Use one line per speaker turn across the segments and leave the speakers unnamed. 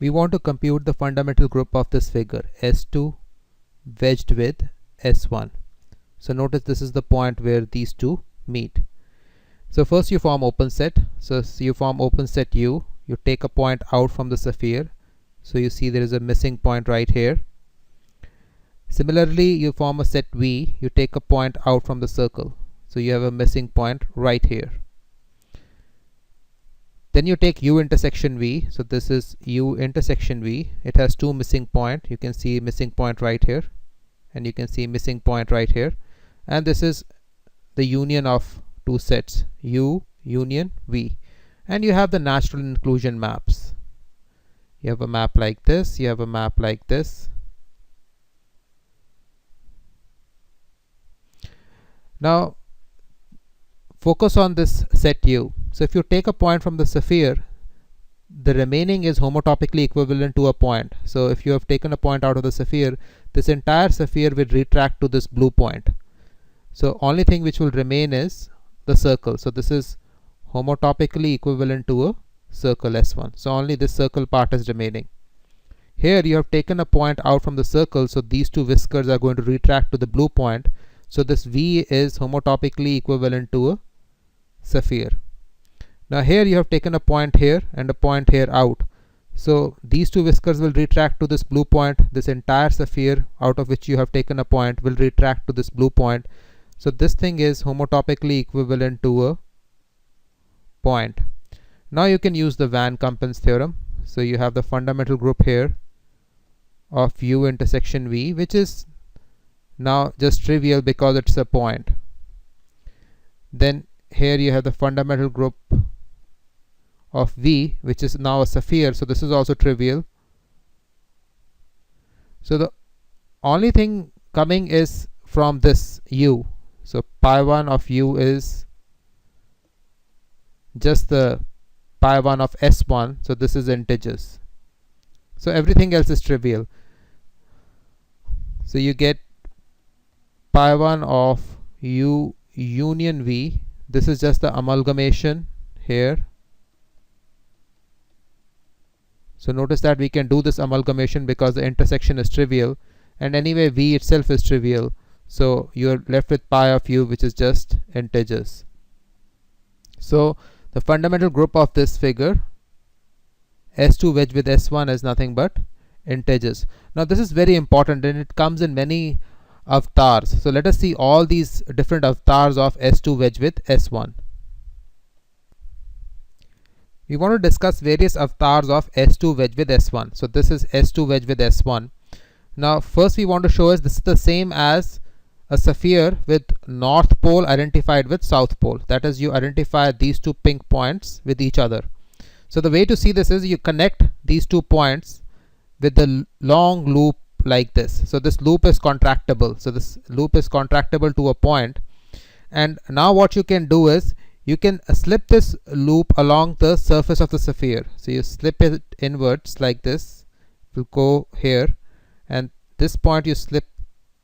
We want to compute the fundamental group of this figure S2 wedged with S1. So notice this is the point where these two meet. So first you form open set. So you form open set U. You take a point out from the sphere. So you see there is a missing point right here. Similarly, you form a set V. You take a point out from the circle. So you have a missing point right here. Then you take U intersection V. So this is U intersection V. It has two missing points. You can see missing point right here, and you can see missing point right here. And this is the union of two sets, U union V. And you have the natural inclusion maps. You have a map like this. You have a map like this. Now focus on this set U. So if you take a point from the sphere, the remaining is homotopically equivalent to a point. So if you have taken a point out of the sphere, this entire sphere will retract to this blue point. So only thing which will remain is the circle. So this is homotopically equivalent to a circle S1. So only this circle part is remaining. Here you have taken a point out from the circle, so these two whiskers are going to retract to the blue point. So this V is homotopically equivalent to a sphere. Now here you have taken a point here and a point here out. So these two whiskers will retract to this blue point. This entire sphere out of which you have taken a point will retract to this blue point. So this thing is homotopically equivalent to a point. Now you can use the Van Kampen's theorem. So you have the fundamental group here of U intersection V, which is now just trivial because it's a point. Then here you have the fundamental group of V, which is now a sphere. So this is also trivial. So the only thing coming is from this U. So pi1 of U is just the pi1 of S1. So this is integers. So everything else is trivial. So you get pi1 of U union V. This is just the amalgamation here. So notice that we can do this amalgamation because the intersection is trivial, and anyway V itself is trivial. So you are left with pi of U, which is just integers. So the fundamental group of this figure S2 wedged with S1 is nothing but integers. Now this is very important, and it comes in many avatars. So let us see all these different avatars of S2 wedged with S1. We want to discuss various avatars of S2 wedged with S1. So this is S2 wedged with S1. Now first we want to show is this is the same as a sphere with north pole identified with south pole. That is, you identify these two pink points with each other. So the way to see this is you connect these two points with the long loop like this. So this loop is contractible. So this loop is contractible to a point. And now what you can do is you can slip this loop along the surface of the sphere. So you slip it inwards like this. It will go here, and this point you slip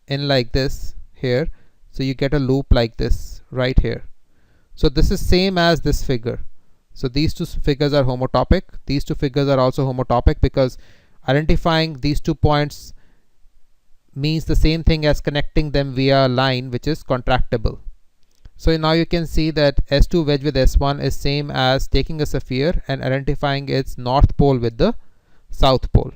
in like this here. So you get a loop like this right here. So this is same as this figure. So these two figures are homotopic. These two figures are also homotopic because identifying these 2 points means the same thing as connecting them via a line which is contractible. So now you can see that S2 wedged with S1 is same as taking a sphere and identifying its north pole with the south pole.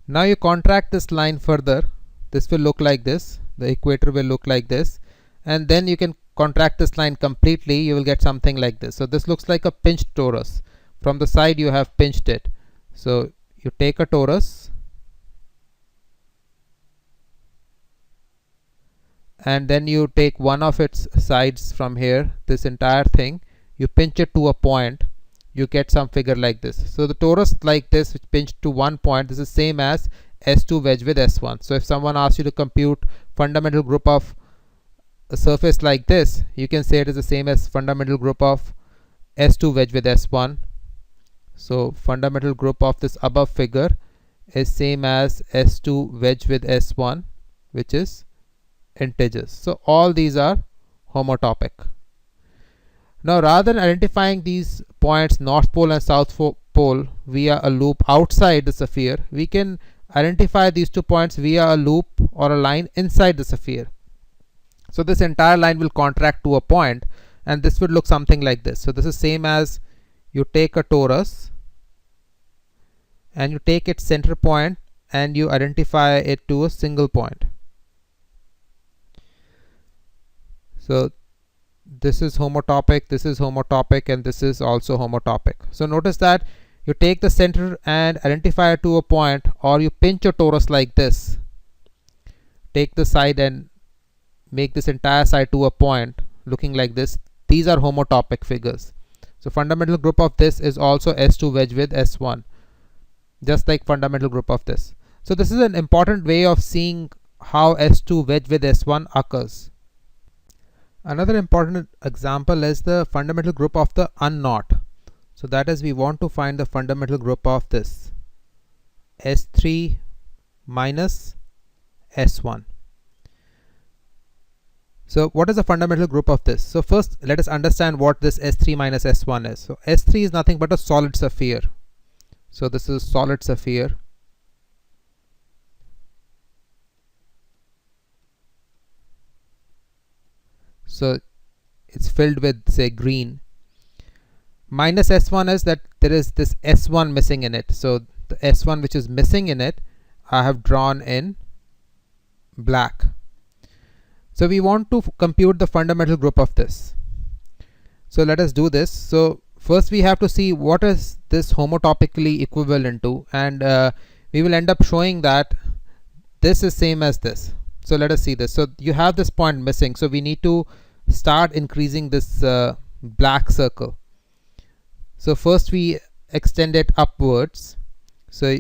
Now you contract this line further. This will look like this. The equator will look like this. And then you can contract this line completely. You will get something like this. So this looks like a pinched torus. From the side you have pinched it. So you take a torus, and then you take one of its sides from here, this entire thing, you pinch it to a point, you get some figure like this. So the torus like this, which pinched to one point, this is same as S2 wedged with S1. So if someone asks you to compute fundamental group of a surface like this, you can say it is the same as fundamental group of S2 wedged with S1. So fundamental group of this above figure is same as S2 wedged with S1, which is integers. So all these are homotopic. Now rather than identifying these points north pole and south pole pole via a loop outside the sphere, we can identify these 2 points via a loop or a line inside the sphere. So this entire line will contract to a point, and this would look something like this. So this is same as you take a torus and you take its center point and you identify it to a single point. So this is homotopic, this is homotopic, and this is also homotopic. So notice that you take the center and identify it to a point, or you pinch a torus like this, take the side and make this entire side to a point looking like this. These are homotopic figures. So fundamental group of this is also S2 wedge with S1, just like fundamental group of this. So this is an important way of seeing how S2 wedge with S1 occurs. Another important example is the fundamental group of the unknot. So that is, we want to find the fundamental group of this S3 minus S1. So what is the fundamental group of this? So first let us understand what this S3 minus S1 is. So S3 is nothing but a solid sphere. So this is solid sphere. So it's filled with, say, green. Minus S1 is that there is this S1 missing in it. So the S1 which is missing in it, I have drawn in black. So we want to compute the fundamental group of this. So let us do this. So first we have to see what is this homotopically equivalent to, and we will end up showing that this is same as this. So let us see this. So you have this point missing, so we need to start increasing this black circle. So first we extend it upwards. So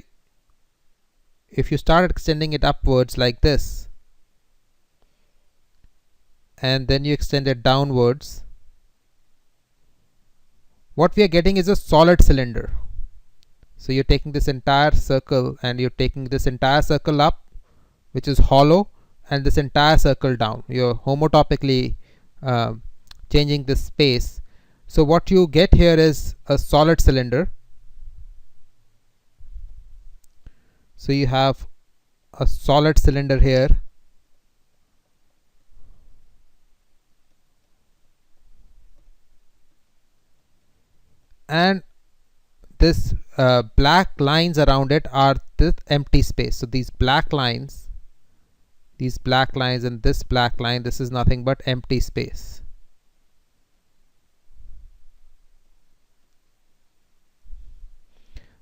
if you start extending it upwards like this, and then you extend it downwards, what we are getting is a solid cylinder. So you're taking this entire circle and you're taking this entire circle up, which is hollow, and this entire circle down. You're homotopically changing this space. So what you get here is a solid cylinder. So you have a solid cylinder here, and this black lines around it are this empty space. So these black lines and this black line, this is nothing but empty space.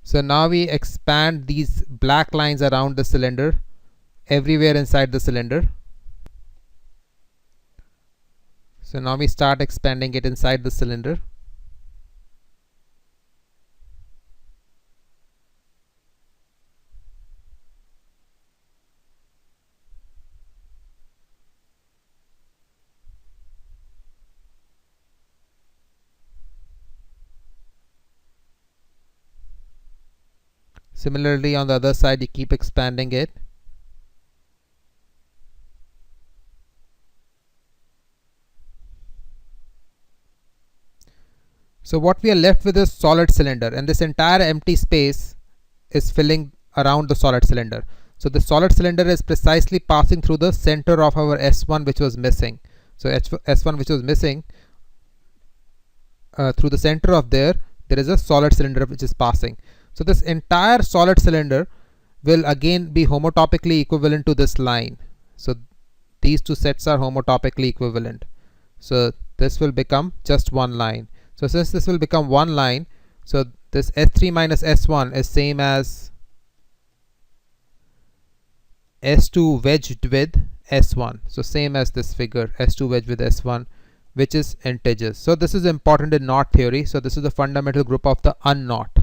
So now we expand these black lines around the cylinder everywhere inside the cylinder. So now we start expanding it inside the cylinder. Similarly, on the other side, you keep expanding it. So what we are left with is solid cylinder, and this entire empty space is filling around the solid cylinder. So the solid cylinder is precisely passing through the center of our S1 which was missing. So S1 which was missing, through the center of there is a solid cylinder which is passing. So this entire solid cylinder will again be homotopically equivalent to this line. So these two sets are homotopically equivalent. So this will become just one line. So since this will become one line, so this S3 minus S1 is same as S2 wedged with S1. So same as this figure, S2 wedged with S1, which is integers. So this is important in knot theory. So this is the fundamental group of the unknot.